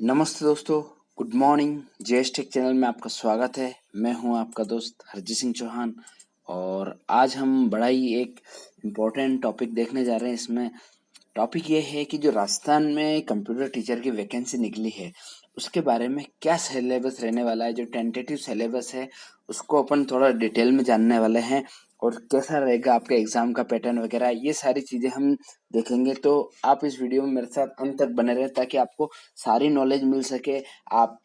नमस्ते दोस्तों, good morning. JS take channel में आपका स्वागत है। मैं हूं आपका दोस्त हरजीत सिंह चौहान और आज हम बड़ा ही एक इम्पोर्टेंट टॉपिक देखने जा रहे हैं। इसमें टॉपिक ये है कि जो राजस्थान में कंप्यूटर टीचर की वैकेंसी निकली है उसके बारे में क्या सिलेबस रहने वाला है। जो टेंटेटिव सिलेबस है उसको अपन थोड़ा डिटेल में जानने वाले हैं और कैसा रहेगा आपके एग्जाम का पैटर्न वगैरह, ये सारी चीजें हम देखेंगे। तो आप इस वीडियो में मेरे साथ अंत तक बने रहे ताकि आपको सारी नॉलेज मिल सके। आप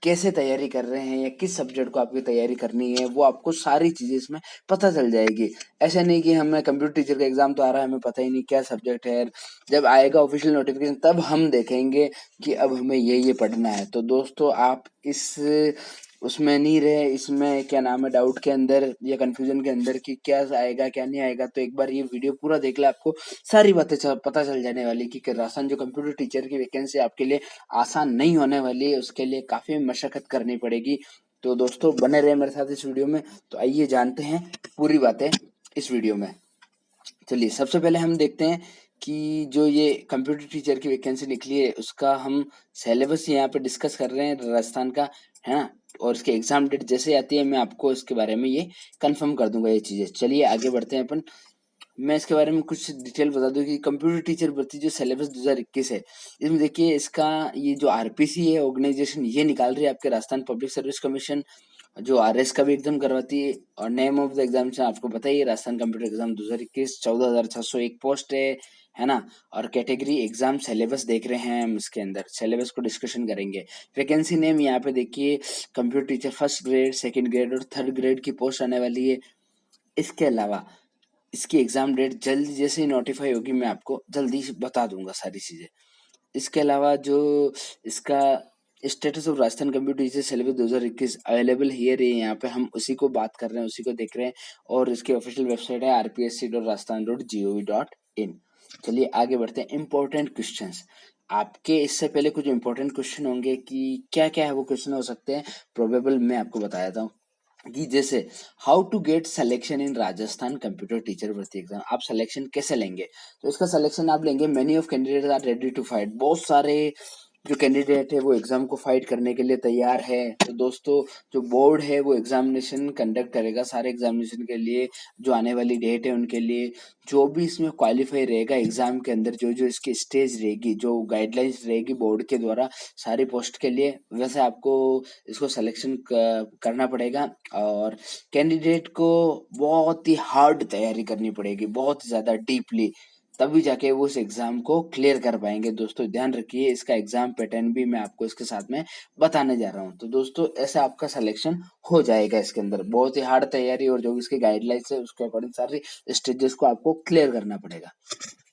कैसे तैयारी कर रहे हैं या किस सब्जेक्ट को आपकी तैयारी करनी है वो आपको सारी चीजें इसमें पता चल जाएगी। ऐसा नहीं कि हमें कंप्यूटर टीचर का एग्जाम तो आ रहा है, हमें पता ही नहीं क्या सब्जेक्ट है। जब आएगा ऑफिशियल नोटिफिकेशन तब हम देखेंगे कि अब हमें ये पढ़ना है। तो दोस्तों आप इस उसमें नहीं रहे, इसमें क्या नाम है, डाउट के अंदर या कंफ्यूजन के अंदर कि क्या आएगा क्या नहीं आएगा। तो एक बार ये वीडियो पूरा देख ले, आपको सारी बातें पता चल जाने वाली कि राजस्थान जो कंप्यूटर टीचर की वैकेंसी आपके लिए आसान नहीं होने वाली है, उसके लिए काफी मशक्कत करनी पड़ेगी। तो दोस्तों बने रहे मेरे साथ इस वीडियो में। तो आइए जानते हैं पूरी बातें इस वीडियो में। चलिए सबसे पहले हम देखते हैं कि जो ये कंप्यूटर टीचर की वैकेंसी निकली है उसका हम सिलेबस यहाँ पे डिस्कस कर रहे हैं राजस्थान का, है ना। और इसके एग्जाम डेट जैसे आती है मैं आपको इसके बारे में ये कंफर्म कर दूंगा ये चीजें। चलिए आगे बढ़ते हैं अपन। मैं इसके बारे में कुछ डिटेल बता दूं कि कंप्यूटर टीचर भर्ती जो सिलेबस 2021 है, इसमें देखिए इसका ये जो आरपीसी है ऑर्गेनाइजेशन ये निकाल रही है आपके राजस्थान पब्लिक सर्विस कमीशन, जो आरएस का भी एग्जाम करवाती है। और नेम ऑफ द एग्जामिनेशन आपको पता ही है, राजस्थान कंप्यूटर एग्जाम 2021, 14,601 पोस्ट है ना। और कैटेगरी एग्जाम सिलेबस देख रहे हैं हम, इसके अंदर सिलेबस को डिस्कशन करेंगे। वैकेंसी नेम यहाँ पे देखिए, computer teacher first grade, second grade और थर्ड ग्रेड की पोस्ट आने वाली है। इसके अलावा इसकी एग्जाम डेट जल्द जैसे ही नोटिफाई होगी मैं आपको जल्दी बता दूंगा सारी चीजें। इसके अलावा जो इसका status of Rajasthan computer teacher syllabus 2021 available here है, यहाँ पे हम उसी को बात कर रहे हैं, उसी को देख रहे हैं। और इसकी ऑफिशियल वेबसाइट है rpsc.rajasthan.gov.in। चलिए आगे बढ़ते हैं। इंपॉर्टेंट क्वेश्चंस आपके इससे पहले कुछ इंपॉर्टेंट क्वेश्चन होंगे कि क्या क्या है वो क्वेश्चन हो सकते हैं प्रोबेबल, मैं आपको बता देता हूँ कि जैसे how to get selection in Rajasthan computer teacher भर्ती एग्जाम, आप सिलेक्शन कैसे लेंगे। तो इसका सिलेक्शन आप लेंगे, many of candidates are ready to fight, बहुत सारे जो कैंडिडेट है वो एग्जाम को फाइट करने के लिए तैयार है। तो दोस्तों जो बोर्ड है वो एग्जामिनेशन कंडक्ट करेगा सारे एग्जामिनेशन के लिए, जो आने वाली डेट है उनके लिए। जो भी इसमें क्वालिफाई रहेगा एग्जाम के अंदर, जो जो इसकी स्टेज रहेगी, जो गाइडलाइंस रहेगी बोर्ड के द्वारा सारी पोस्ट के लिए, वैसे आपको इसको सिलेक्शन करना पड़ेगा। और कैंडिडेट को बहुत ही हार्ड तैयारी करनी पड़ेगी, बहुत ज्यादा डीपली, तभी जाके वो उस एग्जाम को क्लियर कर पाएंगे। दोस्तों ध्यान रखिए, इसका एग्जाम पैटर्न भी मैं आपको इसके साथ में बताने जा रहा हूँ। तो दोस्तों ऐसा आपका सिलेक्शन हो जाएगा। इसके अंदर बहुत ही हार्ड तैयारी और जो भी इसकी गाइडलाइंस है उसके अकॉर्डिंग सारी स्टेजेस को आपको क्लियर करना पड़ेगा।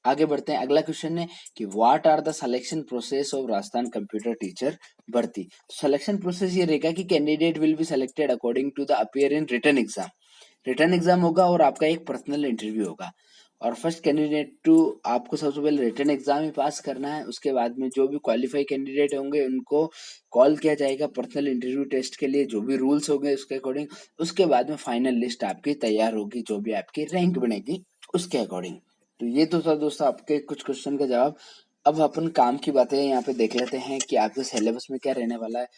आगे बढ़ते हैं। अगला क्वेश्चन है कि what are the selection process of Rajasthan computer teacher भर्ती। सिलेक्शन प्रोसेस ये रहेगा कि candidate will be selected according to the appear in written exam. Written exam होगा और आपका एक पर्सनल इंटरव्यू होगा। और फर्स्ट कैंडिडेट टू, आपको सबसे पहले रिटन एग्जाम ही पास करना है, उसके बाद में जो भी क्वालिफाई कैंडिडेट होंगे उनको कॉल किया जाएगा पर्सनल इंटरव्यू टेस्ट के लिए, जो भी रूल्स होंगे उसके अकॉर्डिंग। उसके बाद में फाइनल लिस्ट आपकी तैयार होगी, जो भी आपकी रैंक बनेगी उसके अकॉर्डिंग। तो ये तो था दोस्तों आपके कुछ क्वेश्चन का जवाब। अब अपन काम की बातें यहाँ पे देख लेते हैं कि आपके सिलेबस में क्या रहने वाला है।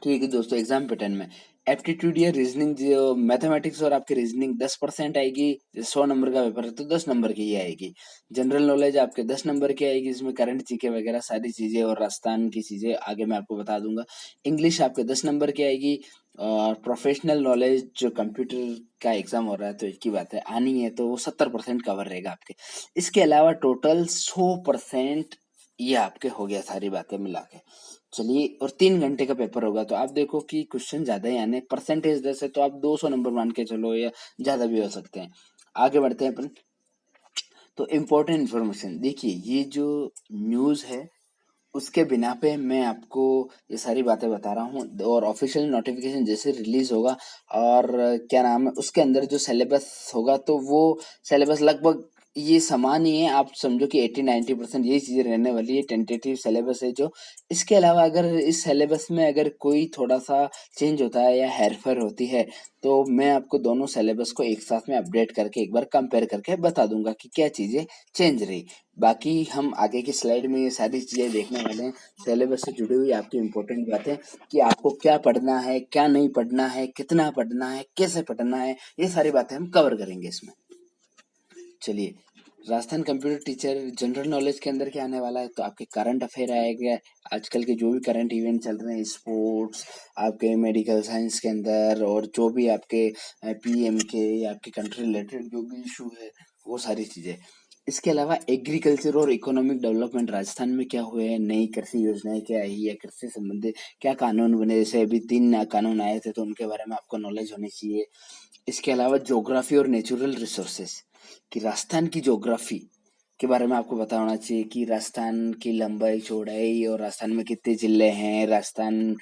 ठीक है दोस्तों, एग्जाम पैटर्न में एप्टीट्यूड या रीजनिंग, जो मैथमेटिक्स और आपकी रीजनिंग 10% आएगी। 100 नंबर का पेपर है तो 10 नंबर की ही आएगी। जनरल नॉलेज आपके 10 नंबर की आएगी, इसमें करंट जीके वगैरह सारी चीजें और राजस्थान की चीजें आगे मैं आपको बता दूंगा। इंग्लिश आपके 10 नंबर की आएगी। और प्रोफेशनल नॉलेज जो कंप्यूटर का एग्जाम हो रहा है तो एक ही बात है आनी है, तो वो 70% कवर रहेगा आपके। इसके अलावा टोटल 100% ये आपके हो गया सारी बातें मिला के। चलिए, और 3 घंटे का पेपर होगा तो आप देखो कि क्वेश्चन ज्यादा ही आने, परसेंटेज 10 है तो आप 200 नंबर मान के चलो या ज्यादा भी हो सकते हैं। आगे बढ़ते हैं अपन। तो इम्पोर्टेंट इन्फॉर्मेशन देखिए, ये जो न्यूज है उसके बिना पे मैं आपको ये सारी बातें बता रहा हूँ। और ऑफिशियल नोटिफिकेशन जैसे रिलीज होगा और क्या नाम है उसके अंदर जो सिलेबस होगा, तो वो सिलेबस लगभग ये समान ही है, आप समझो कि 80-90% यही चीजें रहने वाली है, टेंटेटिव सिलेबस है जो। इसके अलावा अगर इस सिलेबस में अगर कोई थोड़ा सा चेंज होता है या हेरफेर होती है, तो मैं आपको दोनों सिलेबस को एक साथ में अपडेट करके एक बार कंपेयर करके बता दूंगा कि क्या चीजें चेंज रही। बाकी हम आगे की स्लाइड में ये सारी चीजें देखने वाले हैं, सिलेबस से जुड़ी हुई आपकी इंपॉर्टेंट बातें कि आपको क्या पढ़ना है, क्या नहीं पढ़ना है, कितना पढ़ना है, कैसे पढ़ना है, ये सारी बातें हम कवर करेंगे इसमें। चलिए, Rajasthan computer teacher general knowledge के अंदर क्या आने वाला है, तो आपके करंट अफेयर आएगा, आजकल के जो भी करंट इवेंट चल रहे हैं, स्पोर्ट्स, आपके मेडिकल साइंस के अंदर, और जो भी आपके पीएम के या आपके कंट्री रिलेटेड जो भी इशू है, वो सारी चीजें। इसके अलावा एग्रीकल्चर और इकोनॉमिक डेवलपमेंट राजस्थान में क्या हुए हैं, नई कृषि योजनाएं क्या आई है, कृषि से संबंधित क्या कानून बने, जैसे अभी 3 कानून आए थे, तो उनके बारे में आपको नॉलेज होनी चाहिए। इसके अलावा ज्योग्राफी और नेचुरल रिसोर्सेस, कि राजस्थान की ज्योग्राफी के बारे में आपको पता होना चाहिए कि राजस्थान की लंबाई चौड़ाई और राजस्थान में कितने जिले हैं, राजस्थान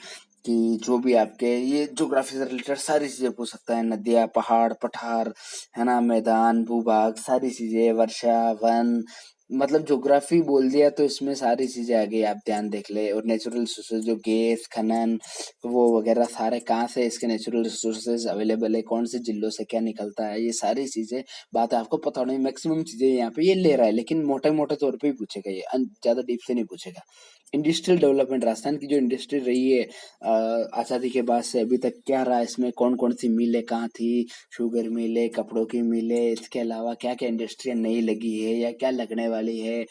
की जो भी आपके ये ज्योग्राफी से रिलेटेड सारी चीजें पूछ सकता है, नदियाँ, पहाड़, पठार, है ना, मैदान, भूभाग, सारी चीजें, वर्षा, वन, मतलब ज्योग्राफी बोल दिया तो इसमें सारी चीजें आ गई, आप ध्यान देख ले। और नेचुरल रिसोर्सेज जो गैस खनन वो वगैरह सारे कहाँ से इसके नेचुरल रिसोर्सेज अवेलेबल है, कौन से जिलों से क्या निकलता है, ये सारी चीजें बात आपको पता होनी। मैक्सिमम चीजें यहाँ पे ये ले रहा है, लेकिन मोटे मोटे तौर पे ही पूछेगा, ये ज्यादा डीप से नहीं पूछेगा। इंडस्ट्रियल डेवलपमेंट, राजस्थान की जो इंडस्ट्री रही है आजादी के बाद से अभी तक, क्या रहा इसमें, कौन कौन सी मिलें कहाँ थी, शुगर मिले, कपड़ों की मिले, इसके अलावा क्या क्या इंडस्ट्रियाँ नई लगी है या क्या लगने वाली है,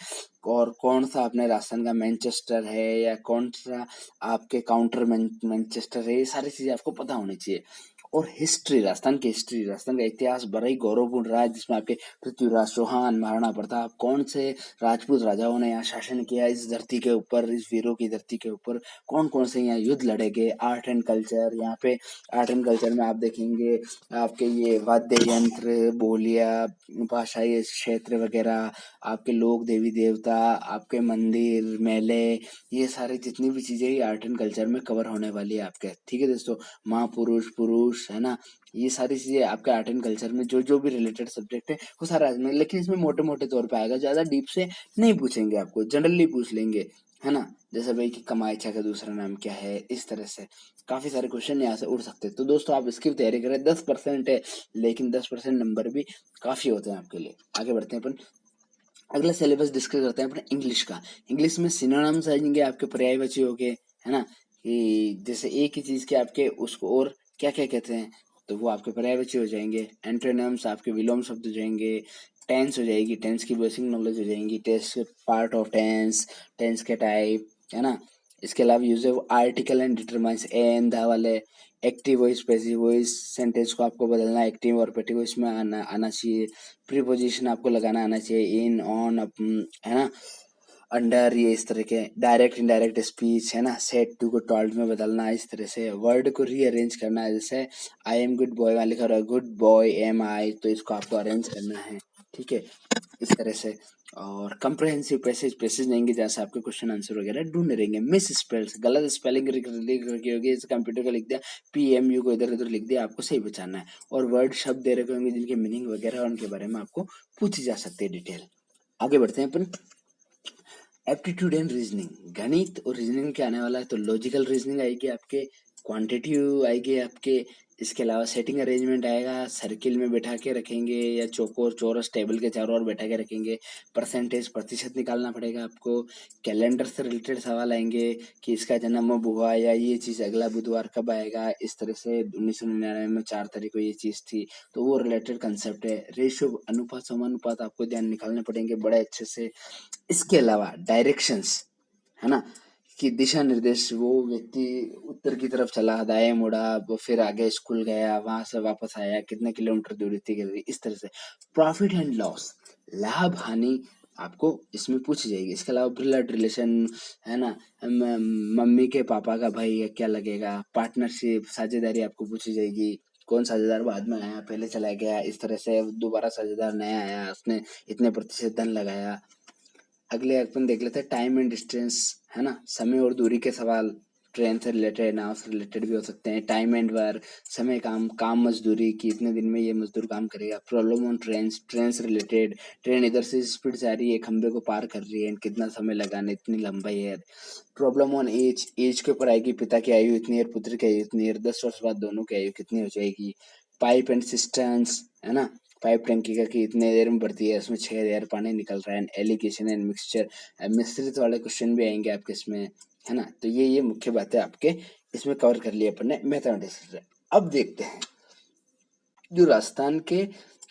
और कौन सा अपने राजस्थान का मैनचेस्टर है या कौन सा आपके काउंटर मैनचेस्टर है, ये सारी चीजें आपको पता होनी चाहिए। और हिस्ट्री, राजस्थान की हिस्ट्री, राजस्थान का इतिहास बड़ा ही गौरवपूर्ण रहा है, जिसमें आपके पृथ्वीराज चौहान, महाराणा प्रताप, कौन से राजपूत राजाओं ने यहाँ शासन किया इस धरती के ऊपर, इस वीरों की धरती के ऊपर, कौन कौन से यहाँ युद्ध लड़े गए। आर्ट एंड कल्चर, यहाँ पे आर्ट एंड कल्चर में आप देखेंगे आपके ये वाद्य यंत्र, बोलियां, भाषाई क्षेत्र वगैरह, आपके लोक देवी देवता, आपके मंदिर, मेले, ये सारी जितनी भी चीजें ही आर्ट एंड कल्चर में कवर होने वाली है आपके। ठीक है दोस्तों, महापुरुष, पुरुष, है ना, ये सारी चीजें आपके आर्ट एंड कल्चर में जो जो भी रिलेटेड सब्जेक्ट है वो सारा इसमें, लेकिन इसमें मोटे मोटे तौर पे आएगा, ज्यादा डीप से नहीं पूछेंगे आपको, जनरली पूछ लेंगे, है ना। जैसे भाई कि कमाइचा का दूसरा नाम क्या है, इस तरह से काफी सारे क्वेश्चन यहाँ से उड़ सकते हैं। तो दोस्तों आप इसकी तैयारी करें, 10% है, लेकिन 10% नंबर भी काफी होते हैं आपके लिए। आगे बढ़ते हैं अपन, अगला सिलेबस डिस्कस करते हैं अपने इंग्लिश का। इंग्लिश में सिनोनिम्स आएंगे, आपके पर्यायवाची हो गए, है ना, कि जैसे एक ही चीज के आपके उसको और क्या क्या कहते हैं, तो वो आपके पर्यायवाची हो जाएंगे। एंटोनिम्स आपके विलोम शब्द हो जाएंगे। टेंस हो जाएगी, टेंस की बेसिक नॉलेज हो जाएंगी, टेंस के पार्ट ऑफ टेंस, टेंस के टाइप, है ना। इसके अलावा use of article and determiners, and the वाले, active voice, passive voice, sentence को आपको बदलना एक्टिव और पैसिव वॉइस में आना आना चाहिए। प्रीपोजिशन आपको लगाना आना चाहिए, इन, ऑन, है ना, अंडर, ये इस तरह के। डायरेक्ट इनडायरेक्ट स्पीच, है ना, सेट टू को टॉल्ड में बदलना, इस तरह से वर्ड को रीअरेंज करना है। जैसे आई एम गुड बॉय, वहां लिखा रहा है गुड बॉय एम आई, तो इसको आपको अरेंज करना है। ठीक है, इस तरह से। और कंप्रहेंसिव पैसेज, पैसेज देंगे जैसे आपके क्वेश्चन आंसर वगैरह ढूंढ रहेंगे। मिस स्पेल्स, गलत स्पेलिंग लिख रखी होगी, जैसे कंप्यूटर का लिख दिया पीएमयू को इधर उधर लिख दिया, आपको सही बचाना है। और वर्ड शब्द दे रखे होंगे जिनके मीनिंग वगैरह उनके बारे में आपको पूछी जा सकती है डिटेल। आगे बढ़ते हैं अपन, एप्टीट्यूड एंड रीजनिंग, गणित और रीजनिंग क्या आने वाला है, तो लॉजिकल रीजनिंग आएगी आपके, क्वांटिटिव आएगी आपके, इसके अलावा सेटिंग अरेंजमेंट आएगा, सर्किल में बैठा के रखेंगे या चौकोर चौरस टेबल के चारों ओर बैठा के रखेंगे, परसेंटेज प्रतिशत निकालना पड़ेगा आपको। कैलेंडर से रिलेटेड सवाल आएंगे कि इसका जन्म अब हुआ या ये चीज अगला बुधवार कब आएगा, इस तरह से 1999 में 4 तारीख को ये चीज थी, तो वो रिलेटेड कंसेप्ट है। रेशियो, अनुपात समानुपात आपको ध्यान निकालने पड़ेंगे बड़े अच्छे से। इसके अलावा डायरेक्शंस, है ना, कि दिशा निर्देश, वो व्यक्ति उत्तर की तरफ चला, दाएं मुड़ा, वो फिर आगे स्कूल गया, वहां से वापस आया, कितने किलोमीटर दूरी थी, इस तरह से। प्रॉफिट एंड लॉस, लाभ हानि आपको इसमें पूछी जाएगी। इसके अलावा ब्लड रिलेशन, है ना, मम्मी के पापा का भाई है क्या लगेगा, पार्टनरशिप, साझेदारी आपको पूछी जाएगी, कौन साझेदार बाद में आया, पहले चला गया, इस तरह से दोबारा साझेदार नया आया, उसने इतने प्रतिशत धन लगाया। अगले अपन देख लेते हैं टाइम एंड डिस्टेंस, है ना, समय और दूरी के सवाल, ट्रेन से रिलेटेड, नाव से रिलेटेड भी हो सकते हैं। टाइम एंड वर्क, समय, काम मजदूरी कि इतने दिन में ये मजदूर काम करेगा। प्रॉब्लम ऑन ट्रेन से रिलेटेड, ट्रेन इधर से स्पीड से आ रही है, खंबे को पार कर रही है, कितना समय लगाने, इतनी लंबाई है। प्रॉब्लम ऑन एज के ऊपर आएगी, पिता की आयु इतनी है, पुत्र की आयु इतनी है, 10 वर्ष बाद दोनों की आयु कितनी हो जाएगी। पाइप एंड सिस्टम्स, है ना, पाइप टंकी का कि इतने देर में बढ़ती है, उसमें 6 देर पानी निकल रहा है। एलिगेशन एंड मिक्सचर, मिश्रित वाले क्वेश्चन भी आएंगे आपके इसमें, है ना। तो ये मुख्य बातें आपके इसमें कवर कर लिया अपन ने मैथमेटिक्स से। अब देखते हैं जो राजस्थान के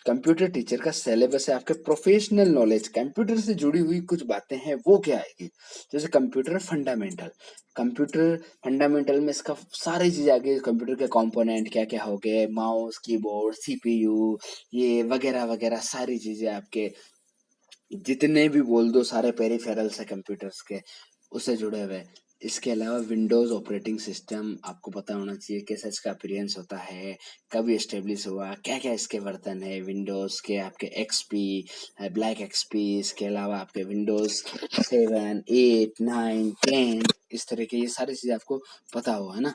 कंप्यूटर टीचर का सिलेबस है, आपके प्रोफेशनल नॉलेज कंप्यूटर से जुड़ी हुई कुछ बातें हैं वो क्या आएगी। जैसे कंप्यूटर फंडामेंटल में इसका सारी चीजें आ गई। कंप्यूटर के कंपोनेंट क्या क्या हो गए, माउस, कीबोर्ड, सीपीयू, ये वगैरह वगैरह सारी चीजें आपके जितने भी बोल दो सारे पेरिफेरल्स है कंप्यूटर्स के, उससे जुड़े हुए। इसके अलावा विंडोज ऑपरेटिंग सिस्टम आपको पता होना चाहिए कैसे इसका अपीयरेंस होता है, कब एस्टेब्लिश हुआ, क्या क्या इसके वर्तन है। विंडोज के आपके एक्सपी, ब्लैक एक्सपी, इसके अलावा आपके विंडोज 7, 8, 9, 10, इस तरह के ये सारी चीजें आपको पता हो, है ना।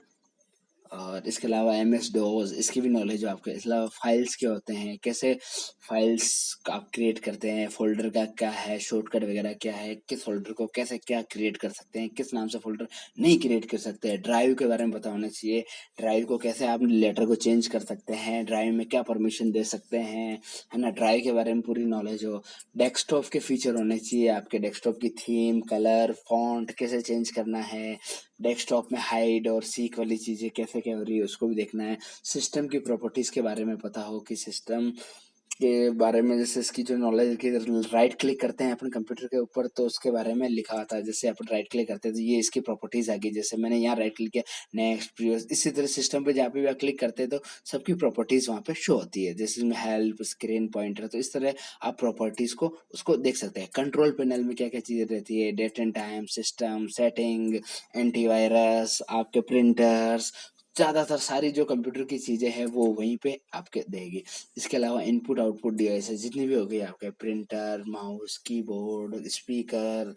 और इसके अलावा MS डोज, इसकी भी नॉलेज हो आपको। इसके अलावा फाइल्स क्या होते हैं, कैसे फाइल्स आप क्रिएट करते हैं, फोल्डर का क्या है, शॉर्टकट वगैरह क्या है, किस फोल्डर को कैसे क्या क्रिएट कर सकते हैं, किस नाम से फोल्डर नहीं क्रिएट कर सकते हैं। ड्राइव के बारे में पता होना चाहिए, ड्राइव को कैसे आप लेटर को चेंज कर सकते हैं, ड्राइव में क्या परमिशन दे सकते हैं, है ना। ड्राइव के बारे में पूरी नॉलेज हो। डेस्कटॉप के फीचर होने चाहिए आपके, डेस्कटॉप की थीम, कलर, फॉन्ट कैसे चेंज करना है, डेस्कटॉप में हाइड और सीक वाली चीजें कैसे क्या हो रही है उसको भी देखना है। सिस्टम की प्रॉपर्टीज के बारे में पता हो कि सिस्टम के बारे में, जैसे इसकी जो नॉलेज की राइट क्लिक करते हैं अपने कंप्यूटर के ऊपर तो उसके बारे में लिखा होता है। जैसे अपन राइट क्लिक करते हैं तो ये इसकी प्रॉपर्टीज आ गई, जैसे मैंने यहाँ राइट क्लिक किया, नेक्स्ट, प्रीवियस, इसी तरह सिस्टम पे जहाँ पे भी आप क्लिक करते हैं तो सबकी प्रॉपर्टीज वहाँ पे शो होती है। जैसे इसमें हेल्प, स्क्रीन पॉइंटर, तो इस तरह आप प्रॉपर्टीज को उसको देख सकते हैं। कंट्रोल पैनल में क्या क्या चीजें रहती है, date and time, system setting, antivirus, आपके प्रिंटर्स, ज्यादातर सारी जो कंप्यूटर की चीजें हैं वो वहीं पे आपके देगी। इसके अलावा इनपुट आउटपुट डिवाइसेस जितनी भी हो गई आपके, प्रिंटर, माउस, कीबोर्ड, स्पीकर,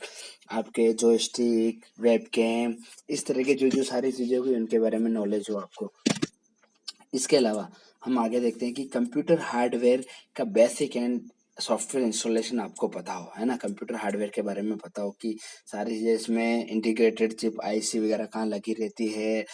आपके जॉयस्टिक, वेबकैम, इस तरह के जो जो सारी चीजें होगी उनके बारे में नॉलेज हो आपको। इसके अलावा हम आगे देखते हैं कि कंप्यूटर हार्डवेयर का बेसिक एंड सॉफ्टवेयर इंस्टॉलेशन आपको पता हो, है ना। कंप्यूटर हार्डवेयर के बारे में पता हो कि सारी चीज़ें इसमें इंटीग्रेटेड चिप, IC वगैरह कहाँ लगी रहती है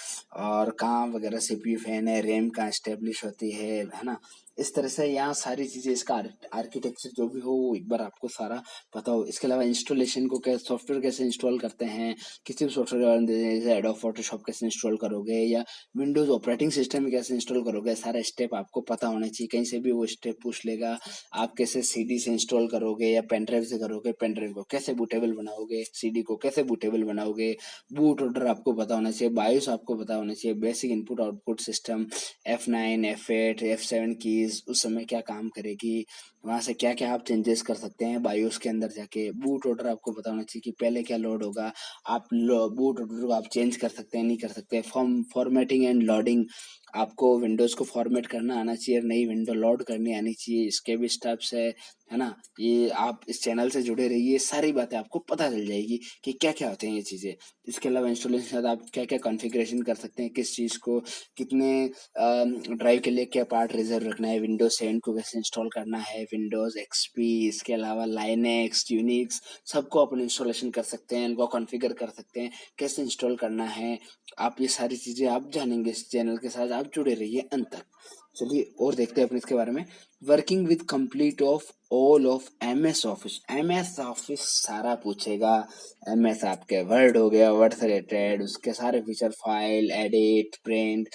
और कहाँ वगैरह CPU फैन है, रैम कहाँ स्टेब्लिश होती है ना। इस तरह से यहाँ सारी चीज़ें इसका आर्किटेक्चर जो भी हो वो एक बार आपको सारा पता हो। इसके अलावा इंस्टॉलेशन को कैसे, सॉफ्टवेयर कैसे इंस्टॉल करते हैं, किसी भी सॉफ्टवेयर जैसे एडोब फोटोशॉप कैसे इंस्टॉल करोगे या विंडोज ऑपरेटिंग सिस्टम में कैसे इंस्टॉल करोगे, सारा स्टेप आपको पता होना चाहिए। कहीं से भी वो स्टेप पूछ लेगा। आप कैसे CD से इंस्टॉल करोगे या पेन ड्राइव से करोगे, पेन ड्राइव को कैसे बूटेबल बनाओगे, CD को कैसे बूटेबल बनाओगे, बूट ऑर्डर आपको पता होना चाहिए, बायोस आपको पता होना चाहिए, basic input output system, F9, F8, F7 keys उस समय क्या काम करेगी, वहां से क्या क्या आप चेंजेस कर सकते हैं बायोस के अंदर जाके। बूट ऑर्डर आपको पता होना चाहिए कि पहले क्या लोड होगा, आप बूट ऑर्डर को आप चेंज कर सकते हैं नहीं कर सकते। फॉर्मेटिंग एंड लोडिंग, आपको विंडोज को फॉर्मेट करना आना चाहिए, नई विंडो लोड करनी आनी चाहिए, इसके भी स्टेप्स है ना। ये आप इस चैनल से जुड़े रहिए, सारी बातें आपको पता चल जाएगी कि क्या क्या होते हैं ये चीज़ें। इसके अलावा इंस्टॉलेशन के साथ आप क्या क्या कॉन्फ़िगरेशन कर सकते हैं, किस चीज़ को कितने ड्राइव के लिए क्या पार्ट रिजर्व रखना है, विंडोज 7 को कैसे इंस्टॉल करना है, विंडोज XP, इसके अलावा लाइनेक्स, यूनिक्स, सबको अपन इंस्टॉलेशन कर सकते हैं, इनको कॉन्फ़िगर कर सकते हैं, कैसे इंस्टॉल करना है। आप ये सारी चीज़ें आप जानेंगे इस चैनल के साथ, आप जुड़े रहिए अंत तक। चलिए और देखते हैं अपन इसके बारे में। Working with complete of all of MS office सारा पूछेगा। MS आपके वर्ड हो गया, वर्ड से रिलेटेड उसके सारे फीचर, फाइल, एडिट, प्रिंट,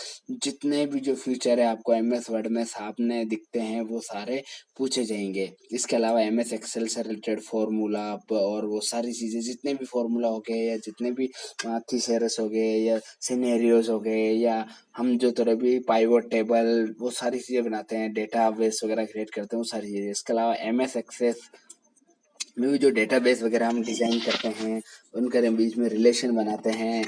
जितने भी जो फीचर है आपको MS वर्ड में सामने दिखते हैं वो सारे पूछे जाएंगे। इसके अलावा MS एक्सेल से रिलेटेड फॉर्मूला और वो सारी चीज़ें, जितने भी फॉर्मूला हो गए या जितने भी थीसेरस हो गए या सिनेरियोज हो गए, या हम जो तरह भी पाइवट टेबल वो सारी चीज़ें बनाते हैं, डेटा बेस वगैरह क्रिएट करते हैं, वो सारी चीज़ें। इसके अलावा MS एक्सेस में भी जो डेटाबेस वगैरह हम डिज़ाइन करते हैं, उनके बीच में रिलेशन बनाते हैं,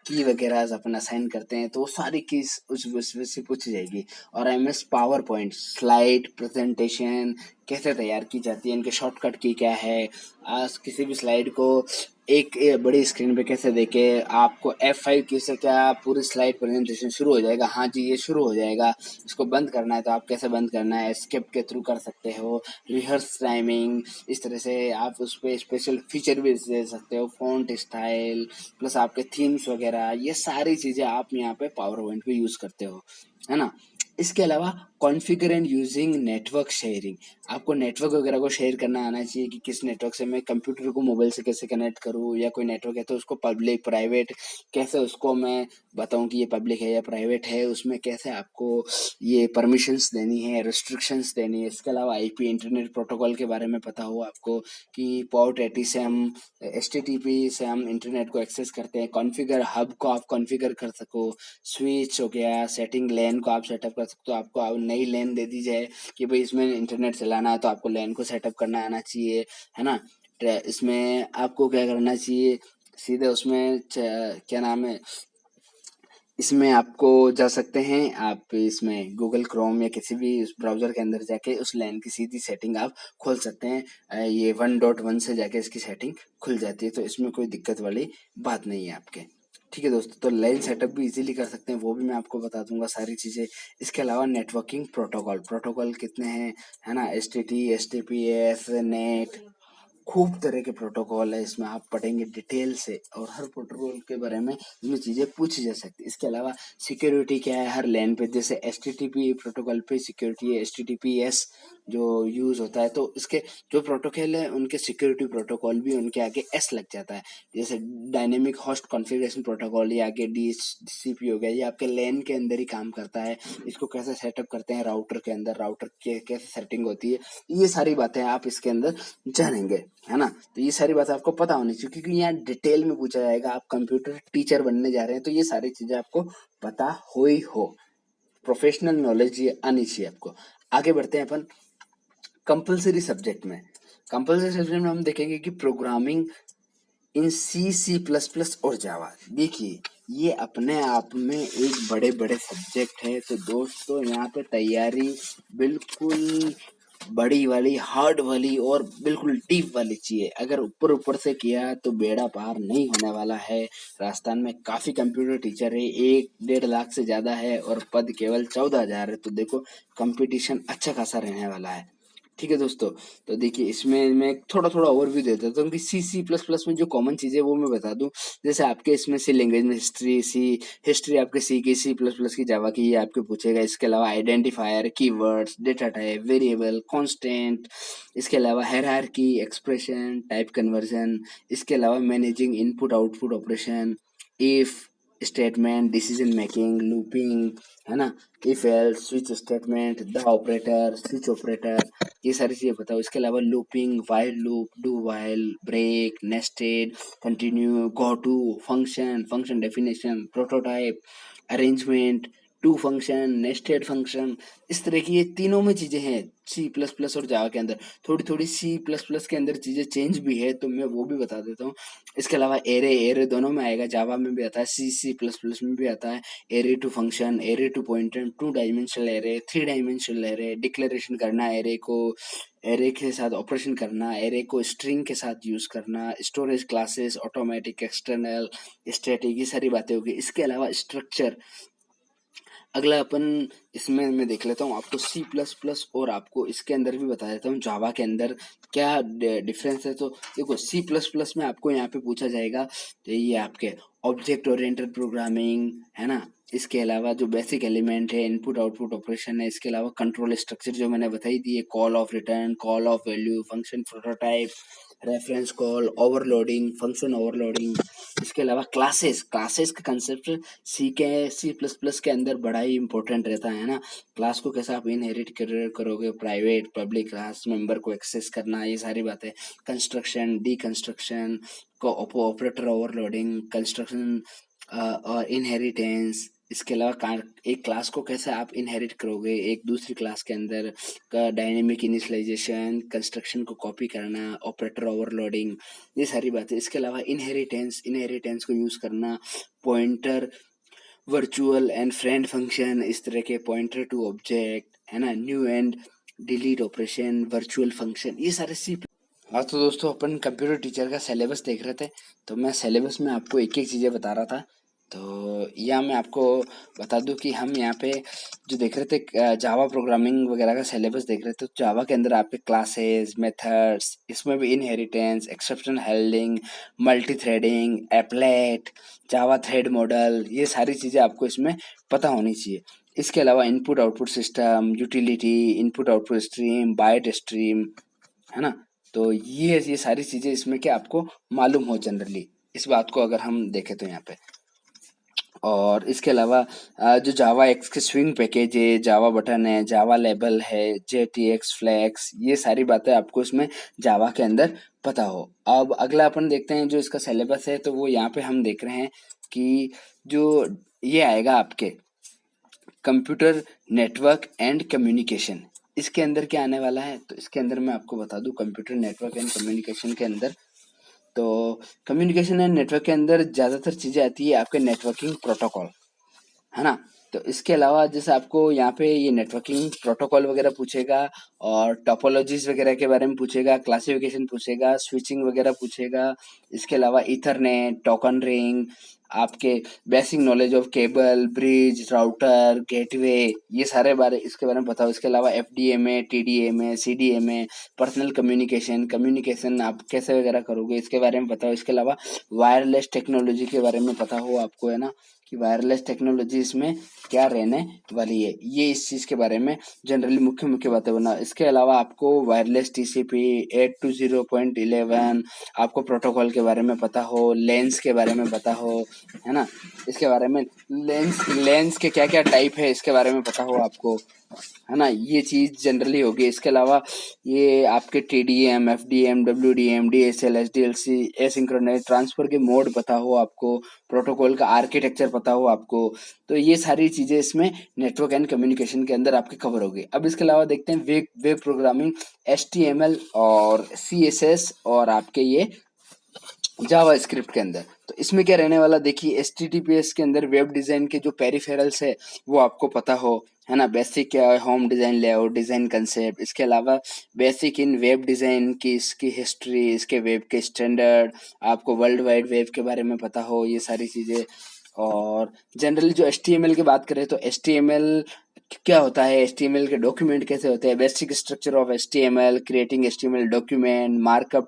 की वगैरह अपन असाइन करते हैं, तो वो सारी कीज उस से पूछी जाएगी। और MS power point, slide presentation कैसे तैयार की जाती है, इनके शॉर्टकट की क्या है, आज किसी भी स्लाइड को एक बड़ी स्क्रीन पे कैसे देखे, आपको F5 की से क्या पूरी स्लाइड प्रेजेंटेशन शुरू हो जाएगा। हाँ जी, ये शुरू हो जाएगा। इसको बंद करना है तो आप कैसे बंद करना है, एस्केप के थ्रू कर सकते हो, रिहर्स टाइमिंग, इस तरह से आप उस पर स्पेशल फीचर भी दे सकते हो, फॉन्ट स्टाइल प्लस आपके थीम्स वगैरह, ये सारी चीज़ें आप यहाँ पे पावर पॉइंट पे यूज़ करते हो, है ना। इसके अलावा configure and using network sharing, आपको नेटवर्क वगैरह को शेयर करना आना चाहिए कि किस नेटवर्क से मैं कंप्यूटर को मोबाइल से कैसे कनेक्ट करूँ, या कोई नेटवर्क है तो उसको पब्लिक प्राइवेट कैसे उसको मैं बताऊँ कि ये पब्लिक है या प्राइवेट है, उसमें कैसे आपको ये परमिशंस देनी है, रिस्ट्रिक्शंस देनी है। इसके अलावा आईपी इंटरनेट प्रोटोकॉल के बारे में पता हो आपको कि पोर्ट 80 से हम एचटीटीपी से हम इंटरनेट को एक्सेस करते हैं। कॉन्फ़िगर हब को आप कॉन्फ़िगर कर सको, स्विच हो गया, सेटिंग लैन को आप सेटअप कर सकते हो। आपको अब नई लैन दे दी जाए कि भाई इसमें इंटरनेट चलाना है तो आपको लैन को सेटअप करना आना चाहिए, है ना। इसमें आपको क्या करना चाहिए, सीधे उसमें क्या नाम है, इसमें आपको जा सकते हैं आप, इसमें गूगल क्रोम या किसी भी उस ब्राउज़र के अंदर जाके उस लैन की सीधी सेटिंग आप खोल सकते हैं। ये 1.1 से जाके इसकी सेटिंग खुल जाती है, तो इसमें कोई दिक्कत वाली बात नहीं है आपके। ठीक है दोस्तों, तो लैन सेटअप भी इजीली कर सकते हैं, वो भी मैं आपको बता दूंगा सारी चीज़ें। इसके अलावा नेटवर्किंग प्रोटोकॉल, प्रोटोकॉल कितने हैं, है ना, एसटीटी, एसटीपीएस, नेट, खूब तरह के प्रोटोकॉल है, इसमें आप पढ़ेंगे डिटेल से और हर प्रोटोकॉल के बारे में इसमें चीज़ें पूछी जा सकती है। इसके अलावा सिक्योरिटी क्या है हर लैन पे, जैसे एचटीटीपी प्रोटोकॉल पे सिक्योरिटी है, एचटीटीपीएस जो यूज़ होता है, तो इसके जो प्रोटोकॉल है उनके सिक्योरिटी प्रोटोकॉल भी उनके आगे एस लग जाता है। जैसे डायनेमिक होस्ट कॉन्फ़िगरेशन प्रोटोकॉल, ये आगे डीएचसीपी हो गया, ये आपके लैन के अंदर ही काम करता है। इसको कैसे सेटअप करते हैं राउटर के अंदर, राउटर के कैसे सेटिंग होती है, ये सारी बातें आप इसके अंदर जानेंगे, है ना। तो ये सारी बातें आपको पता होनी चाहिए क्योंकि यहाँ डिटेल में पूछा जाएगा। आप कंप्यूटर टीचर बनने जा रहे हैं तो ये सारी चीजें आपको पता हो ही हो, प्रोफेशनल नॉलेज ये आनी चाहिए आपको। आगे बढ़ते हैं अपन कंपलसरी सब्जेक्ट में। कंपलसरी सब्जेक्ट में हम देखेंगे कि प्रोग्रामिंग इन C++ और जावा। देखिए ये अपने आप में एक बड़े बड़े सब्जेक्ट है, तो दोस्तों यहाँ पे तैयारी बिल्कुल बड़ी वाली, हार्ड वाली और बिल्कुल डीप वाली चाहिए। अगर ऊपर ऊपर से किया तो बेड़ा पार नहीं होने वाला है। राजस्थान में काफी कंप्यूटर टीचर है, 1-1.5 लाख से ज्यादा है और पद केवल 14,000 है, तो देखो कंपटीशन अच्छा खासा रहने वाला है। ठीक है दोस्तों, तो देखिए इसमें मैं थोड़ा थोड़ा ओवरव्यू दे देता हूँ कि C++ में जो कॉमन चीज़ें वो मैं बता दूं। जैसे आपके इसमें सी लैंग्वेज में हिस्ट्री आपके सी की, C++ की, जावा की, ये आपके पूछेगा। इसके अलावा identifier, keywords, data type, variable, constant, इसके अलावा हायरार्की, एक्सप्रेशन, टाइप कन्वर्जन, इसके अलावा managing input output operation, if statement, decision making, looping, है ना, if else, switch statement, the operator, switch operator, ये सारी चीजें बताओ। इसके अलावा looping, while loop, do while, break, nested, continue, go to, function, function definition, prototype, arrangement, to function, nested function, इस तरह की ये तीनों में चीजें हैं C++ और जावा के अंदर। थोड़ी थोड़ी C++ के अंदर चीजें चेंज भी है, तो मैं वो भी बता देता हूँ। इसके अलावा एरे, एरे दोनों में आएगा, जावा में भी आता है, C++ में भी आता है। Array to function, array to pointer, 2 dimensional array, 3 dimensional array, declaration करना एरे को, एरे के साथ ऑपरेशन करना, एरे को स्ट्रिंग के साथ यूज करना, storage classes, automatic, external, static, ये सारी बातें होगी। इसके अलावा स्ट्रक्चर, अगला अपन इसमें मैं देख लेता हूँ आपको C++ और आपको इसके अंदर भी बता देता हूँ जावा के अंदर क्या डिफरेंस है। तो देखो C++ में आपको यहाँ पे पूछा जाएगा, तो ये आपके ऑब्जेक्ट ओरिएंटेड प्रोग्रामिंग, है ना। इसके अलावा जो बेसिक एलिमेंट है, इनपुट आउटपुट ऑपरेशन है। इसके अलावा कंट्रोल स्ट्रक्चर जो मैंने बताई दी है, call of return, call of value, function prototype, reference call, overloading, function overloading. इसके अलावा क्लासेस, क्लासेस का कंसेप्ट C++ के अंदर बड़ा ही इंपॉर्टेंट रहता है ना। क्लास को कैसे आप इनहेरिट करोगे, प्राइवेट पब्लिक क्लास मेंबर को एक्सेस करना, ये सारी बातें। कंस्ट्रक्शन, डीकंस्ट्रक्शन, को ऑपरेटर ओवरलोडिंग, कंस्ट्रक्शन और इनहेरिटेंस। इसके अलावा एक क्लास को कैसे आप इनहेरिट करोगे एक दूसरी क्लास के अंदर, का डायनेमिक इनिशियलाइजेशन, कंस्ट्रक्शन को कॉपी करना, ऑपरेटर ओवरलोडिंग, ये सारी बातें। इसके अलावा इनहेरिटेंस, इनहेरिटेंस को यूज करना, pointer, virtual and friend function, इस तरह के पॉइंटर टू ऑब्जेक्ट, है ना, new and delete operation, virtual function, ये सारे सी हाँ तो दोस्तों अपन कंप्यूटर टीचर का सिलेबस देख रहे थे, तो मैं सिलेबस में आपको एक एक चीज़ें बता रहा था। तो या मैं आपको बता दूं कि हम यहाँ पे जो देख रहे थे जावा प्रोग्रामिंग वगैरह का सिलेबस देख रहे थे। तो जावा के अंदर आपके क्लासेस, मेथड्स, इसमें भी inheritance, exception handling, multi threading, applet, Java thread model, ये सारी चीज़ें आपको इसमें पता होनी चाहिए। इसके अलावा input output system, utility, input output stream, byte stream, है ना। तो ये सारी चीजें इसमें क्या आपको मालूम हो जनरली, इस बात को अगर हम देखें तो यहाँ पे। और इसके अलावा जो जावा एक्स के स्विंग पैकेज है, जावा बटन है, जावा लेबल है, JTX फ्लैक्स, ये सारी बातें आपको इसमें जावा के अंदर पता हो। अब अगला अपन देखते हैं जो इसका सिलेबस है, तो वो यहाँ पे हम देख रहे हैं कि जो ये आएगा आपके कंप्यूटर नेटवर्क एंड कम्युनिकेशन, इसके अंदर क्या आने वाला है। तो इसके अंदर मैं आपको बता दूं, कंप्यूटर नेटवर्क एंड कम्युनिकेशन के अंदर, तो कम्युनिकेशन एंड नेटवर्क के अंदर ज़्यादातर चीज़ें आती है आपके नेटवर्किंग प्रोटोकॉल, है ना। तो इसके अलावा जैसे आपको यहाँ पे ये नेटवर्किंग प्रोटोकॉल वगैरह पूछेगा, और टोपोलॉजीज वगैरह के बारे में पूछेगा, क्लासिफिकेशन पूछेगा, स्विचिंग वगैरह पूछेगा। इसके अलावा ईथरनेट, टोकन रिंग, आपके basic knowledge of cable, bridge, router, gateway, ये सारे बारे इसके बारे में पता हो। इसके अलावा FDMA, TDMA, CDMA, personal communication, communication आप कैसे वगैरह करोगे, इसके बारे में पता हो। इसके अलावा वायरलेस टेक्नोलॉजी के बारे में पता हो आपको, है ना, कि वायरलेस टेक्नोलॉजी इसमें क्या रहने वाली है, ये इस चीज़ के बारे में जनरली मुख्य मुख्य बातें बना। इसके अलावा आपको वायरलेस TCP 820.11, आपको प्रोटोकॉल के बारे में पता हो, लेंस के बारे में पता हो, है ना। इसके बारे में लेंस लेंस के क्या क्या टाइप है इसके बारे में पता हो आपको, है ना, ये चीज़ जनरली होगी। इसके अलावा ये आपके TDM, FDM, WDM, DSL, SDLC, asynchronous transfer के मोड पता हो आपको, प्रोटोकॉल का आर्किटेक्चर पता हो आपको। तो ये सारी चीज़ें इसमें नेटवर्क एंड कम्युनिकेशन के अंदर आपके कवर होगी। अब इसके अलावा देखते हैं वेब वेब प्रोग्रामिंग, HTML और CSS, और आपके ये जावा स्क्रिप्ट के अंदर। तो इसमें क्या रहने वाला, देखिए HTTPS के अंदर वेब डिज़ाइन के जो पेरिफेरल्स है वो आपको पता हो, है ना। बेसिक क्या है, home design, layout design, concept. इसके अलावा बेसिक इन वेब डिज़ाइन की इसकी हिस्ट्री, इसके वेब के स्टैंडर्ड, आपको वर्ल्ड वाइड वेब के बारे में पता हो, ये सारी चीज़ें। और जनरली जो HTML की बात करें तो HTML क्या होता है, HTML के डॉक्यूमेंट कैसे होते हैं, basic structure of HTML, creating HTML document, markup,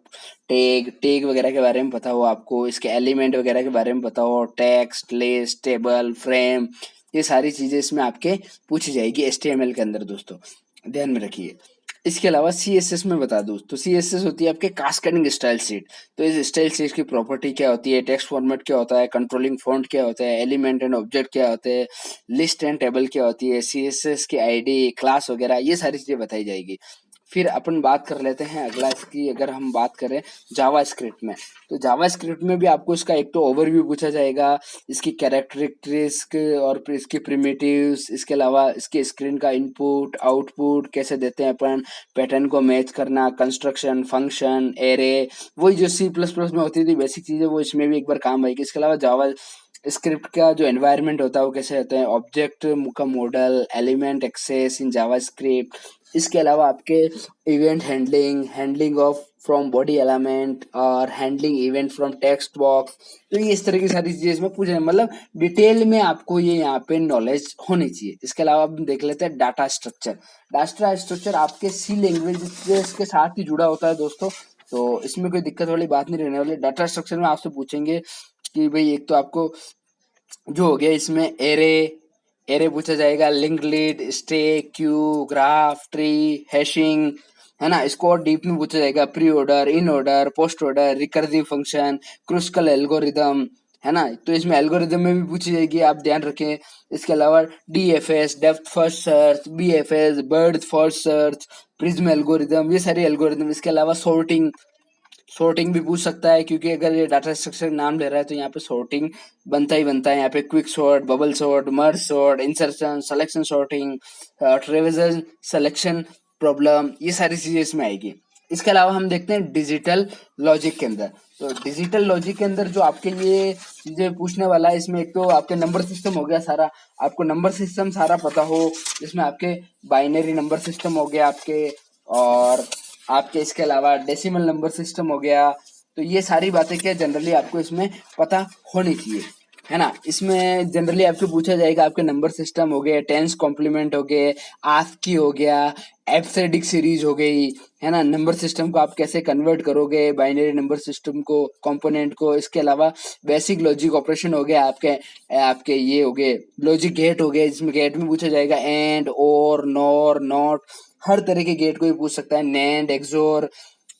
tag tag वगैरह के बारे में पता हो आपको, इसके एलिमेंट वगैरह के बारे में पता हो, टेक्स्ट, लिस्ट, टेबल, फ्रेम, ये सारी चीज़ें इसमें आपके पूछी जाएगी HTML के अंदर दोस्तों, ध्यान में रखिए। इसके अलावा CSS में बता दूँ तो CSS होती है आपके कास्केडिंग स्टाइल शीट। तो इस स्टाइल शीट की प्रॉपर्टी क्या होती है, टेक्स्ट फॉर्मेट क्या होता है, कंट्रोलिंग फॉन्ट क्या होता है, एलिमेंट एंड ऑब्जेक्ट क्या होते हैं, लिस्ट एंड टेबल क्या होती है, CSS की ID, क्लास वगैरह, ये सारी चीज़ें बताई जाएगी। फिर अपन बात कर लेते हैं अगला इसकी, अगर हम बात करें जावा स्क्रिप्ट में, तो जावा स्क्रिप्ट में भी आपको इसका एक तो ओवरव्यू पूछा जाएगा, इसकी कैरेक्टरिस्टिक और फिर इसकी प्रिमिटिव्स, इसके अलावा इसके स्क्रीन का इनपुट आउटपुट कैसे देते हैं अपन, पैटर्न को मैच करना, कंस्ट्रक्शन, फंक्शन, एरे, वही जो C++ में होती थी बेसिक चीज़ें, वो इसमें भी एक बार काम आएगी। इसके अलावा जावा स्क्रिप्ट का जो एनवायरनमेंट होता है वो कैसे होता है, ऑब्जेक्ट का model, element access in JavaScript. इसके अलावा आपके event handling, handling of from body element, और handling event from text box. तो ये इस तरह की सारी चीजें इसमें पूछ रहे हैं, मतलब डिटेल में आपको ये यहाँ पे नॉलेज होनी चाहिए। इसके अलावा हम देख लेते हैं डाटा स्ट्रक्चर। डाटा स्ट्रक्चर आपके C लैंग्वेज के साथ ही जुड़ा होता है दोस्तों, तो इसमें कोई दिक्कत वाली बात नहीं रहने वाली। डाटा स्ट्रक्चर में आपसे पूछेंगे कि भाई एक तो आपको जो हो गया इसमें एरे, एरे पूछा जाएगा, link list, stack, Q, graph, tree, hashing, है ना। इसको और डीप में पूछा जाएगा, pre order, in order, post order, recursive function, Kruskal algorithm, है ना। तो इसमें एल्गोरिदम में भी पूछी जाएगी, आप ध्यान रखें। इसके अलावा DFS, depth first search, BFS, bird first search, prism algorithm, ये सारी एल्गोरिदम। इसके अलावा सॉर्टिंग, सॉर्टिंग भी पूछ सकता है, क्योंकि अगर ये डाटा स्ट्रक्चर नाम ले रहा है तो यहाँ पे सॉर्टिंग बनता ही बनता है। यहाँ पे quick sort, bubble sort, merge sort, insertion, selection sorting, traversion selection problem, ये सारी चीजें इसमें आएगी। इसके अलावा हम देखते हैं डिजिटल लॉजिक के अंदर। तो डिजिटल लॉजिक के अंदर जो आपके लिए चीजें पूछने वाला है, इसमें एक तो आपके नंबर सिस्टम हो गया सारा, आपको नंबर सिस्टम सारा पता हो, इसमें आपके बाइनरी नंबर सिस्टम हो गया आपके, और आपके इसके अलावा डेसिमल नंबर सिस्टम हो गया। तो ये सारी बातें क्या जनरली आपको इसमें पता होनी चाहिए, है ना। इसमें जनरली आपको पूछा जाएगा आपके नंबर सिस्टम हो गए, टेंस कॉम्प्लीमेंट हो गए, आस्की हो गया, एब्सेडिक सीरीज हो गई, है ना। नंबर सिस्टम को आप कैसे कन्वर्ट करोगे बाइनरी नंबर सिस्टम को, कंपोनेंट को। इसके अलावा बेसिक लॉजिक ऑपरेशन हो गया आपके आपके ये हो गए लॉजिक गेट हो गए, जिसमें गेट में पूछा जाएगा एंड, और, नॉर, नॉट, हर तरह के गेट को भी पूछ सकता है, नैंड, एक्सोर।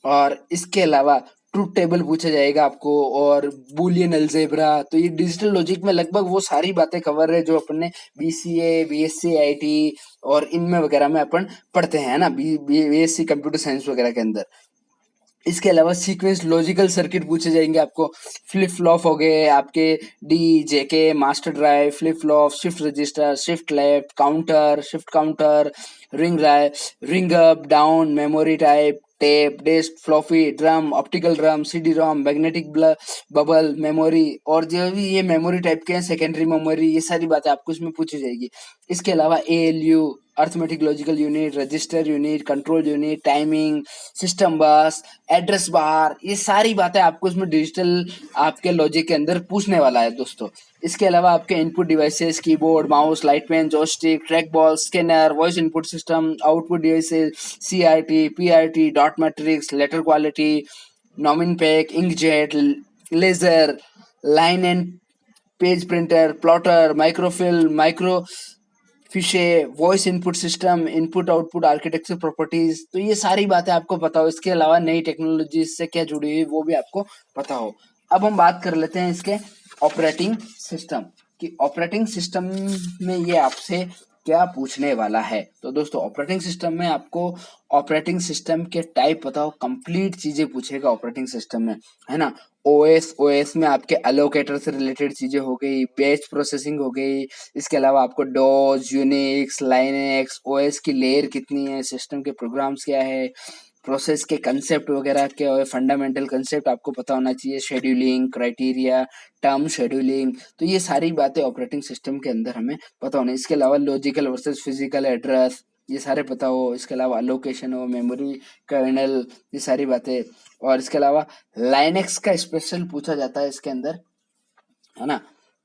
और इसके अलावा ट्रूथ टेबल पूछा जाएगा आपको, और बूलियन अलजेब्रा। तो ये डिजिटल लॉजिक में लगभग वो सारी बातें कवर है जो अपन ने बीसीए, बीएससी आईटी और इनमें वगैरह में अपन पढ़ते हैं ना, बीएससी कंप्यूटर साइंस वगैरह के अंदर। इसके अलावा सीक्वेंस लॉजिकल सर्किट पूछे जाएंगे आपको, फ्लिप फ्लॉप हो गए आपके, D JK, master drive, flip flop, shift register, shift left, counter, shift counter, ring up down, memory type, tape, disk, floppy, drum, optical drum, CD ROM, magnetic bubble memory, और जो भी ये memory type के हैं, secondary memory, ये सारी बातें आपको इसमें पूछी जाएगी। इसके अलावा ALU, arithmetic logical unit, register unit, control unit, timing, system बस, एड्रेस बार, ये सारी बातें आपको इसमें डिजिटल आपके लॉजिक के अंदर पूछने वाला है दोस्तों। इसके अलावा आपके input devices, keyboard, mouse, light pen, joystick, track ball, scanner, voice input system, output devices, CRT, PRT, dot matrix, letter quality, नॉमिन पैक, inkjet, laser, line and page printer, plotter, microfilm, micro fiche, voice input system, input output architecture properties. तो ये सारी बातें आपको पता हो। इसके अलावा नई टेक्नोलॉजी से क्या जुड़ी हुई वो भी आपको पता हो। अब हम बात कर लेते हैं इसके ऑपरेटिंग सिस्टम कि ऑपरेटिंग सिस्टम में ये आपसे क्या पूछने वाला है। तो दोस्तों ऑपरेटिंग सिस्टम में आपको ऑपरेटिंग सिस्टम के टाइप बताओ, कंप्लीट चीजें पूछेगा ऑपरेटिंग सिस्टम में, है ना। ओएस में आपके अलोकेटर से रिलेटेड चीजें हो गई, बैच प्रोसेसिंग हो गई। इसके अलावा आपको डॉज, यूनिक्स, लाइनेक्स, ओएस की लेयर कितनी है, सिस्टम के प्रोग्राम्स क्या है, प्रोसेस के कंसेप्ट वगैरह क्या है, फंडामेंटल कंसेप्ट आपको पता होना चाहिए, शेड्यूलिंग, क्राइटेरिया, टर्म शेड्यूलिंग। तो ये सारी बातें ऑपरेटिंग सिस्टम के अंदर हमें पता होना। इसके अलावा लॉजिकल वर्सेस फिजिकल एड्रेस, ये सारे पता हो। इसके अलावा अलोकेशन हो, मेमोरी, कर्नल, ये सारी बातें। और इसके अलावा लाइनेक्स का स्पेशल पूछा जाता है इसके अंदर, है ना।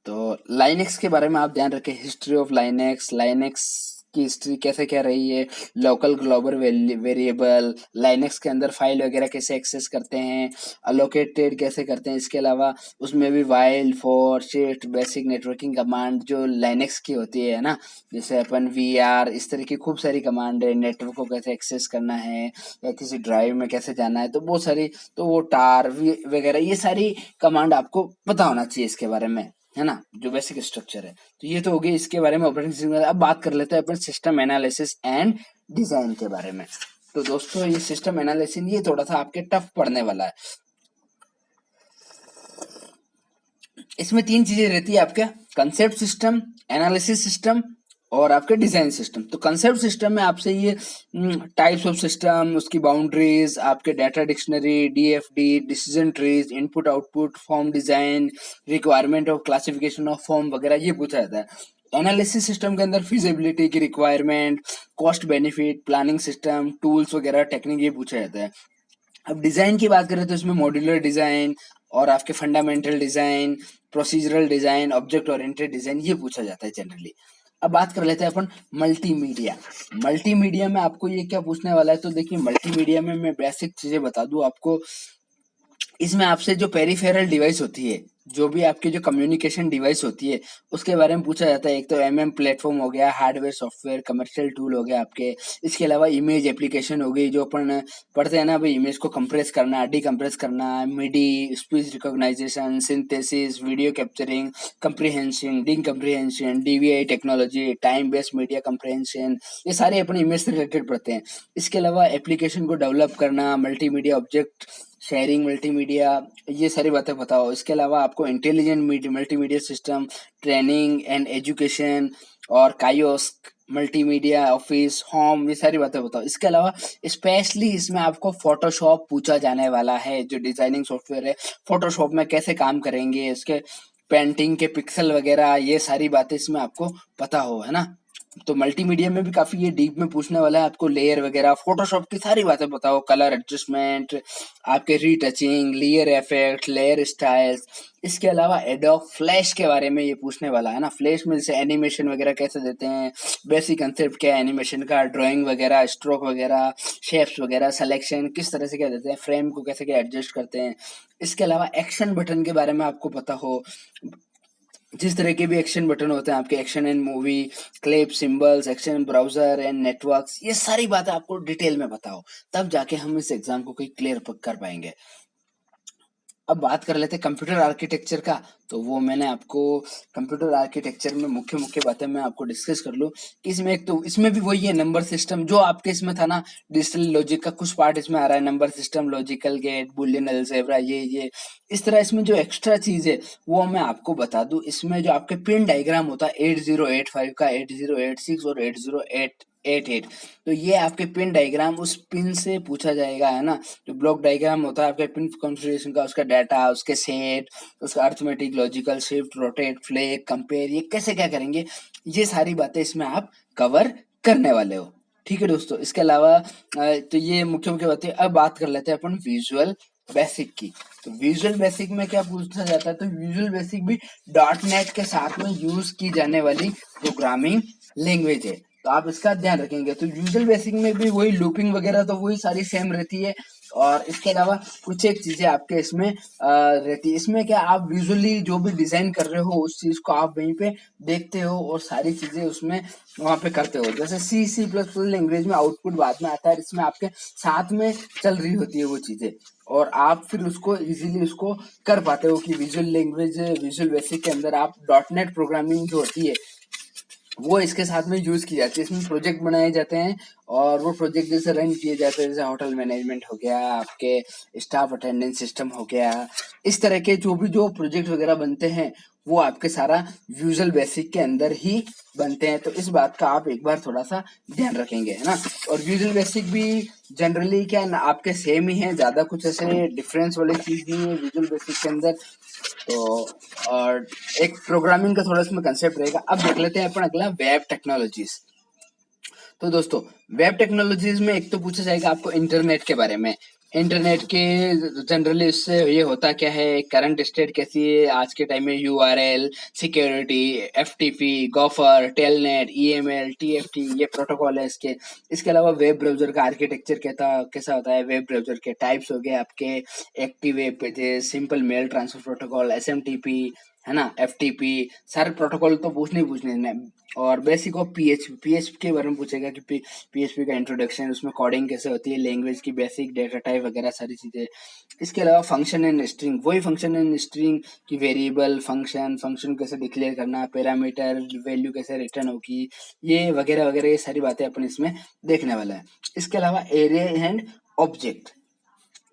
तो लाइनेक्स के बारे में आप ध्यान रखें, हिस्ट्री ऑफ लाइनेक्स, लाइनेक्स की हिस्ट्री कैसे क्या रही है, लोकल ग्लोबल वेरिएबल, लाइनेक्स के अंदर फाइल वगैरह कैसे एक्सेस करते हैं, अलोकेटेड कैसे करते हैं। इसके अलावा उसमें भी wild, for, shift, basic networking command जो लाइनेक्स की होती है ना, जैसे अपन वीआर, इस तरह की खूब सारी कमांड है, नेटवर्क को कैसे एक्सेस करना है या किसी ड्राइव में कैसे जाना है, तो बहुत सारी, तो वो टार वगैरह ये सारी कमांड आपको पता होना चाहिए इसके बारे में, है ना, जो बेसिक स्ट्रक्चर है। तो ये तो हो गई इसके बारे में ऑपरेटिंग सिस्टम। अब बात कर लेते हैं अपन सिस्टम एनालिसिस एंड डिजाइन के बारे में। तो दोस्तों ये सिस्टम एनालिसिस ये थोड़ा सा आपके टफ पड़ने वाला है। इसमें तीन चीजें रहती है आपके, कंसेप्ट सिस्टम, एनालिसिस सिस्टम और आपके डिजाइन सिस्टम। तो कंसेप्ट सिस्टम में आपसे ये टाइप्स ऑफ सिस्टम, उसकी बाउंड्रीज, आपके data dictionary, DFD, decision trees, input output, form design, requirement of classification of form वगैरह ये पूछा जाता है। एनालिसिस सिस्टम के अंदर फिजिबिलिटी की requirement, cost benefit, planning system, tools वगैरह, टेक्निक ये पूछा जाता है। अब डिजाइन की बात करें तो इसमें मॉड्यूलर डिजाइन और आपके fundamental design, procedural design, object oriented design ये पूछा जाता है जनरली। अब बात कर लेते हैं अपन मल्टीमीडिया। मल्टीमीडिया में आपको ये क्या पूछने वाला है, तो देखिए मल्टीमीडिया में मैं बेसिक चीजें बता दूं आपको। इसमें आपसे जो पेरिफेरल डिवाइस होती है, जो भी आपकी जो कम्युनिकेशन डिवाइस होती है, उसके बारे में पूछा जाता है। एक तो एमएम प्लेटफॉर्म हो गया, हार्डवेयर, सॉफ्टवेयर, कमर्शियल टूल हो गया आपके। इसके अलावा इमेज एप्लीकेशन हो गई, जो अपन पढ़ते हैं ना भाई, इमेज को कंप्रेस करना, डीकंप्रेस करना, MIDI, speech recognisation, synthesis, video capturing, comprehension, decomprehension, DVI technology, time based media comprehension, ये सारे अपन इमेज से रिलेटेड पढ़ते हैं। इसके अलावा एप्लीकेशन को डेवलप करना, मल्टीमीडिया ऑब्जेक्ट शेयरिंग, मल्टीमीडिया, ये सारी बातें बताओ। इसके अलावा आपको intelligent multimedia system, training and education और कायोस्क, मल्टीमीडिया ऑफिस, होम, ये सारी बातें बताओ। इसके अलावा स्पेशली इसमें आपको फोटोशॉप पूछा जाने वाला है, जो डिजाइनिंग सॉफ्टवेयर है, फोटोशॉप में कैसे काम करेंगे, इसके पेंटिंग के पिक्सल वगैरह, ये सारी बातें इसमें आपको पता हो, है ना। तो मल्टीमीडिया में भी काफी ये डीप में पूछने वाला है आपको, लेयर वगैरह, फोटोशॉप की सारी बातें बताओ, कलर एडजस्टमेंट, आपके retouching, layer effect, layer styles. इसके अलावा एडोब फ्लैश के बारे में ये पूछने वाला है ना, फ्लैश में जैसे एनिमेशन वगैरह कैसे देते हैं, बेसिक कंसेप्ट क्या है एनिमेशन का, ड्राइंग वगैरह, स्ट्रोक वगैरह, शेप्स वगैरह, सिलेक्शन किस तरह से क्या देते हैं, फ्रेम को कैसे क्या एडजस्ट करते हैं। इसके अलावा एक्शन बटन के बारे में आपको पता हो, जिस तरह के भी एक्शन बटन होते हैं आपके, action and movie, clip, symbols, action browser and networks, ये सारी बातें आपको डिटेल में बताओ, तब जाके हम इस एग्जाम को कोई क्लियर कर पाएंगे। अब बात कर लेते हैं कंप्यूटर आर्किटेक्चर का। तो वो मैंने आपको कंप्यूटर आर्किटेक्चर में मुख्य मुख्य बातें मैं आपको डिस्कस कर लूं कि इसमें एक तो इसमें भी वही है नंबर सिस्टम, जो आपके इसमें था ना डिजिटल लॉजिक का कुछ पार्ट इसमें आ रहा है, number system, logical gate, Boolean algebra, ये इस तरह इसमें जो एक्स्ट्रा चीज है वो मैं आपको बता दूं। इसमें जो आपके पिन डायग्राम होता है 8085 का, 8086 और 8088, तो ये आपके पिन डायग्राम उस पिन से पूछा जाएगा, है ना। जो ब्लॉक डायग्राम होता है आपके पिन कॉन्फ़िगरेशन का, उसका डाटा, उसके सेट, उसका arithmetic, logical, shift, rotate, flag, compare, ये कैसे क्या करेंगे, ये सारी बातें इसमें आप कवर करने वाले हो। ठीक है दोस्तों, इसके अलावा तो ये मुख्य मुख्य बातें। अब बात कर लेते हैं अपन विजुअल बेसिक की। तो विजुअल बेसिक में क्या पूछा जाता है, तो विजुअल बेसिक भी डॉट नेट के साथ में यूज की जाने वाली प्रोग्रामिंग लैंग्वेज है, तो आप इसका ध्यान रखेंगे। तो विजुअल बेसिक में भी वही लूपिंग वगैरह तो वही सारी सेम रहती है, और इसके अलावा कुछ एक चीजें आपके इसमें रहती है। इसमें क्या, आप विजुअली जो भी डिजाइन कर रहे हो उस चीज को आप वहीं पे देखते हो और सारी चीजें उसमें वहां पे करते हो। जैसे C++ लैंग्वेज में आउटपुट बाद में आता है, इसमें आपके साथ में चल रही होती है वो चीजें, और आप फिर उसको इजीली उसको कर पाते हो कि विजुअल लैंग्वेज, विजुअल बेसिक के अंदर आप डॉट नेट प्रोग्रामिंग जो होती है वो इसके साथ में यूज की जाती है। इसमें प्रोजेक्ट बनाए जाते हैं और वो प्रोजेक्ट जैसे रन किए जाते हैं, जैसे होटल मैनेजमेंट हो गया, आपके स्टाफ अटेंडेंस सिस्टम हो गया, इस तरह के जो प्रोजेक्ट वगैरह बनते हैं वो आपके सारा विजुअल बेसिक के अंदर ही बनते हैं। तो इस बात का आप एक बार थोड़ा सा ध्यान रखेंगे, है ना। और विजुअल बेसिक भी जनरली क्या है ना, आपके सेम ही है, ज्यादा कुछ ऐसे डिफरेंस वाली चीज नहीं है विजुअल बेसिक के अंदर। तो और एक प्रोग्रामिंग का थोड़ा इसमें कंसेप्ट रहेगा। अब देख लेते हैं अपन अगला, वेब टेक्नोलॉजीज। तो दोस्तों वेब टेक्नोलॉजीज में एक तो पूछा जाएगा आपको इंटरनेट के बारे में। इंटरनेट के जनरली इससे ये होता क्या है, करंट स्टेट कैसी है आज के टाइम में, URL, security, FTP, gopher, telnet, EML, TFT, ये प्रोटोकॉल है इसके। इसके अलावा वेब ब्राउजर का आर्किटेक्चर कैसा होता है, वेब ब्राउजर के टाइप्स हो गए आपके, active web pages, simple mail transfer protocol, SMTP, है ना, एफटीपी, सारे प्रोटोकॉल तो पूछने और बेसिक ऑफ पीएचपी के बारे में पूछेगा कि पीएचपी का इंट्रोडक्शन, उसमें कोडिंग कैसे होती है, लैंग्वेज की बेसिक, डेटा टाइप वगैरह सारी चीजें। इसके अलावा फंक्शन एंड स्ट्रिंग, वही फंक्शन एंड स्ट्रिंग की वेरिएबल, फंक्शन कैसे डिक्लेयर करना, पैरामीटर, वैल्यू कैसे रिटर्न होगी, ये वगैरह वगैरह, ये सारी बातें अपन इसमें देखने वाला है। इसके अलावा एरे एंड ऑब्जेक्ट,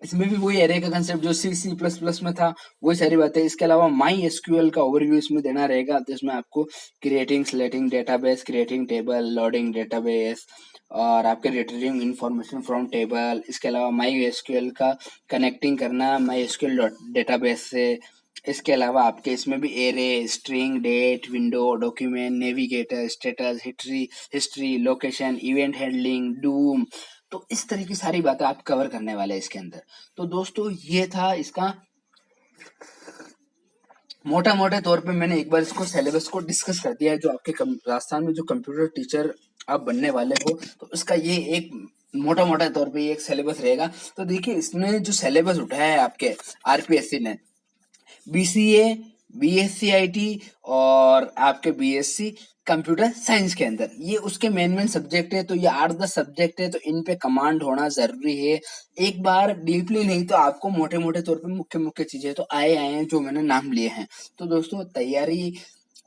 इसमें भी वही एरे का कंसेप्ट जो C++ में था, वही सारी बातें। इसके अलावा माई एसक्यूएल का ओवरव्यू इसमें देना रहेगा, तो इसमें आपको creating, selecting database, creating table, loading database, और आपके रिट्रीविंग इंफॉर्मेशन फ्रॉम टेबल। इसके अलावा माई एसक्यूएल का कनेक्टिंग करना माई एसक्यूएल डेटाबेस से। इसके अलावा आपके इसमें भी array, string, date, window, document, navigator, status, history, location, event handling, DOM, तो इस तरह की सारी बातें आप कवर करने वाले हैं इसके अंदर। तो दोस्तों ये था इसका मोटा मोटे तौर पे, मैंने एक बार इसको सिलेबस को डिस्कस कर दिया है। जो आपके राजस्थान में जो कंप्यूटर टीचर आप बनने वाले हो, तो इसका ये एक मोटा मोटा तौर पे ये एक सिलेबस रहेगा। तो देखिए इसने जो सिलेबस उठाया है आपके आरपीएससी ने, बीसीए, बीएससी आईटी और आपके बीएससी कंप्यूटर साइंस के अंदर, ये उसके मेन सब्जेक्ट है। तो ये 8-10 सब्जेक्ट है, तो इन पे कमांड होना जरूरी है। एक बार डीपली नहीं तो आपको मोटे मोटे तौर पे मुख्य मुख्य चीजें तो आए हैं जो मैंने नाम लिए हैं। तो दोस्तों तैयारी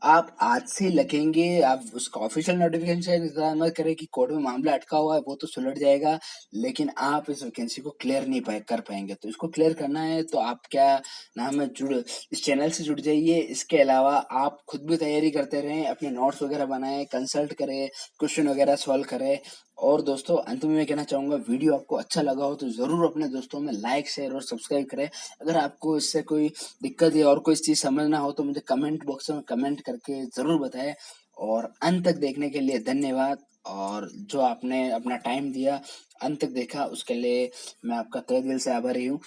आप आज से लगेंगे। आप उसका ऑफिशियल नोटिफिकेशन इंतजार मत करें कि कोर्ट में मामला अटका हुआ है, वो तो सुलझ जाएगा, लेकिन आप इस वैकेंसी को क्लियर नहीं कर पाएंगे। तो इसको क्लियर करना है तो आप क्या नाम है, इस चैनल से जुड़ जाइए। इसके अलावा आप खुद भी तैयारी करते रहें, अपने नोट्स वगैरह बनाएं, कंसल्ट करें, क्वेश्चन वगैरह सॉल्व करें। और दोस्तों अंत में मैं कहना चाहूंगा, वीडियो आपको अच्छा लगा हो तो जरूर अपने दोस्तों में लाइक, शेयर और सब्सक्राइब करें। अगर आपको इससे कोई दिक्कत या और कोई चीज समझना हो तो मुझे कमेंट बॉक्स में कमेंट करके जरूर बताएं। और अंत तक देखने के लिए धन्यवाद। और जो आपने अपना टाइम दिया, अंत तक देखा, उसके लिए मैं आपका तहे दिल से आभारी हूँ।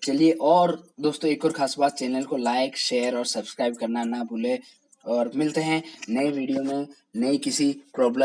चलिए, और दोस्तों एक और खास बात, चैनल को लाइक, शेयर और सब्सक्राइब करना ना भूले। और मिलते हैं नए वीडियो में, नई किसी प्रॉब्लम